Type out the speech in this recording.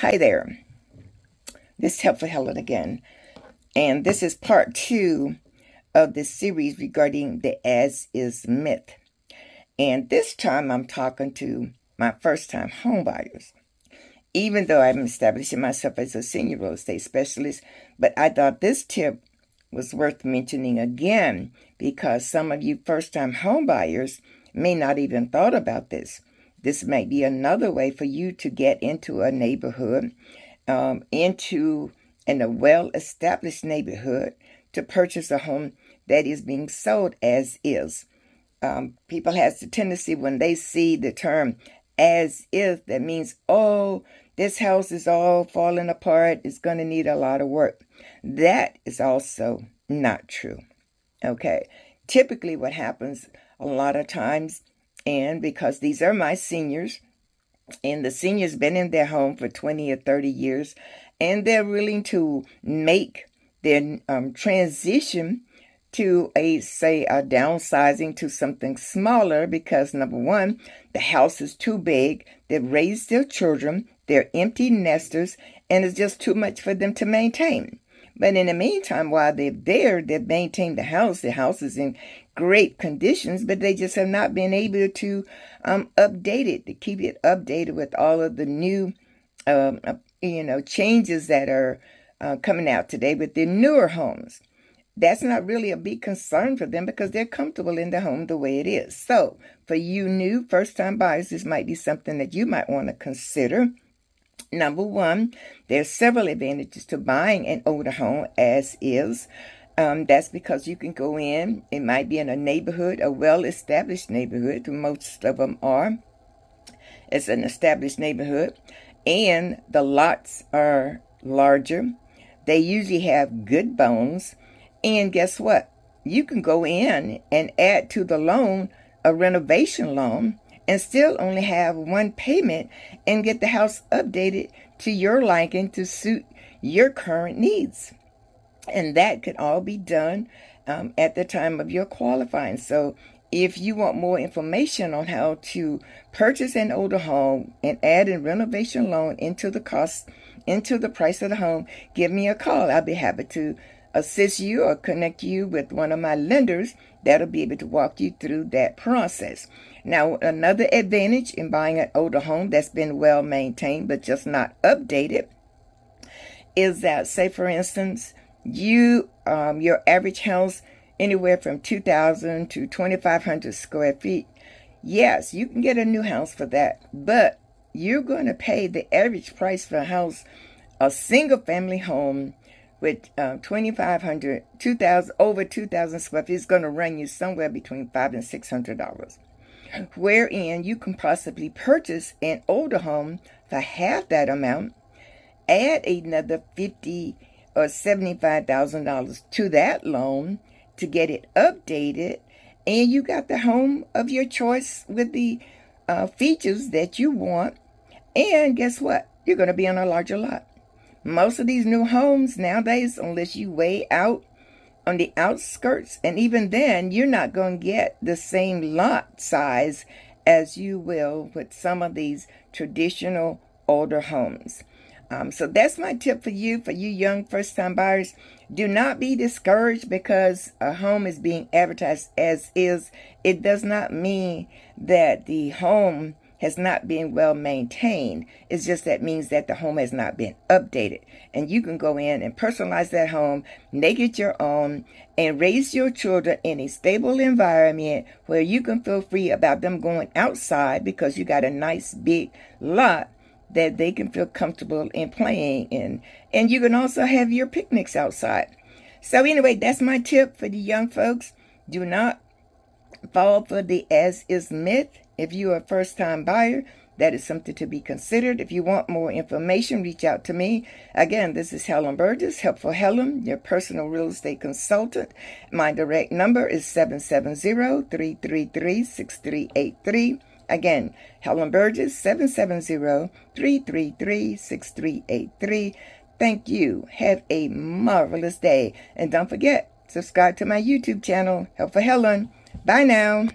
Hi there, this is Helpful Helen again, and this is part 2 of this series regarding the as-is myth. And this time I'm talking to my first-time homebuyers. Even though I'm establishing myself as a senior real estate specialist, but I thought this tip was worth mentioning again because some of you first-time homebuyers may not even thought about this. This might be another way for you to get into a neighborhood, in a well-established neighborhood, to purchase a home that is being sold as is. People have the tendency when they see the term as is, that means, oh, this house is all falling apart, it's going to need a lot of work. That is also not true. Okay, typically what happens a lot of times, and because these are my seniors, and the seniors been in their home for 20 or 30 years, and they're willing to make their transition to a downsizing to something smaller because, number one, the house is too big, they've raised their children, they're empty nesters, and it's just too much for them to maintain. But in the meantime, while they're there, they've maintained the house. The house is in great conditions, but they just have not been able to update it, to keep it updated with all of the new, changes that are coming out today with the newer homes. That's not really a big concern for them because they're comfortable in the home the way it is. So for you new first-time buyers, this might be something that you might want to consider. Number one, there's several advantages to buying an older home as is. That's because you can go in, it might be in a neighborhood, a well-established neighborhood, most of them are. It's an established neighborhood, and the lots are larger. They usually have good bones, and guess what? You can go in and add to the loan a renovation loan and still only have one payment and get the house updated to your liking to suit your current needs. And that could all be done at the time of your qualifying. So if you want more information on how to purchase an older home and add a renovation loan into the cost, into the price of the home, give me a call. I'll be happy to assist you or connect you with one of my lenders that'll be able to walk you through that process. Now, another advantage in buying an older home that's been well maintained but just not updated is that, say for instance, your average house anywhere from 2,000 to 2,500 square feet. Yes, you can get a new house for that, but you're going to pay the average price for a house, a single family home with 2,500, 2,000, over 2,000 square feet is going to run you somewhere between $500 and $600. Wherein you can possibly purchase an older home for half that amount, add another $50,000 or $75,000 to that loan to get it updated, and you got the home of your choice with the features that you want. And guess what? You're going to be on a larger lot. Most of these new homes nowadays, unless you way out on the outskirts, and even then, you're not going to get the same lot size as you will with some of these traditional older homes. So that's my tip for you young first-time buyers. Do not be discouraged because a home is being advertised as is. It does not mean that the home has not been well maintained. It's just that means that the home has not been updated. And you can go in and personalize that home, make it your own, and raise your children in a stable environment where you can feel free about them going outside because you got a nice big lot that they can feel comfortable in playing in. And you can also have your picnics outside. So anyway, that's my tip for the young folks. Do not fall for the as-is myth. If you're a first-time buyer, that is something to be considered. If you want more information, reach out to me. Again, this is Helen Burgess, Helpful Helen, your personal real estate consultant. My direct number is 770-333-6383. Again, Helen Burgess, 770-333-6383. Thank you. Have a marvelous day. And don't forget, subscribe to my YouTube channel, Helpful Helen. Bye now.